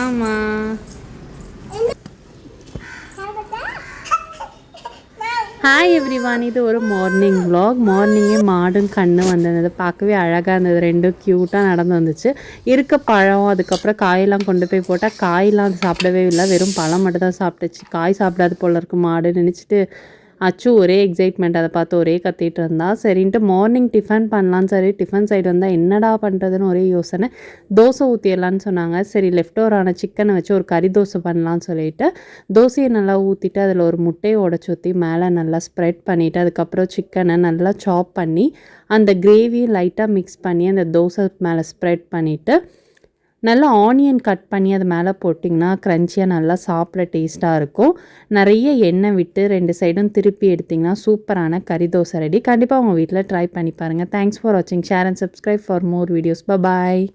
ஆமாம். Hi everyone, இது ஒரு மார்னிங் vlog. மார்னிங்கே மாடும் கண்ணு வந்திருந்தது, பார்க்கவே அழகாக இருந்தது. ரெண்டும் க்யூட்டாக நடந்து வந்துச்சு. இருக்க பழம் அதுக்கப்புறம் காயெல்லாம் கொண்டு போய் போட்டால் காயெல்லாம் அது சாப்பிடவே இல்லை, வெறும் பழம் மட்டும் தான் சாப்பிட்டுச்சு. காய் சாப்பிடாது போல இருக்கு மாடு நினச்சிட்டு அச்சு ஒரே எக்ஸைட்மெண்ட், அதை பார்த்து ஒரே கத்திட்டு இருந்தா. சரின்ட்டு மார்னிங் டிஃபன் பண்ணலான்னு சரி டிஃபன் சைடு வந்தால் என்னடா பண்ணுறதுன்னு ஒரே யோசனை. தோசை ஊற்றிடலான்னு சொன்னாங்க. சரி லெஃப்ட் ஓவரான சிக்கனை வச்சு ஒரு கறி தோசை பண்ணலான்னு சொல்லிட்டு தோசையை நல்லா ஊற்றிட்டு அதில் ஒரு முட்டையை உடச்சி ஊற்றி மேலே நல்லா ஸ்ப்ரெட் பண்ணிவிட்டு அதுக்கப்புறம் சிக்கனை நல்லா சாப் பண்ணி அந்த கிரேவியை லைட்டாக மிக்ஸ் பண்ணி அந்த தோசை மேலே ஸ்ப்ரெட் பண்ணிவிட்டு நல்லா ஆனியன் கட் பண்ணி அது மேலே போட்டிங்கன்னா க்ரன்ச்சியாக நல்லா சாப்பிட டேஸ்ட்டாக இருக்கும். நிறைய எண்ணெய் விட்டு 2 சைடும் திருப்பி எடுத்திங்கன்னா சூப்பரான கறி தோசை ரெடி. கண்டிப்பாக உங்கள் வீட்டில் ட்ரை பண்ணி பாருங்கள். தேங்க்ஸ் ஃபார் வாட்சிங். Share and subscribe for more videos. Bye.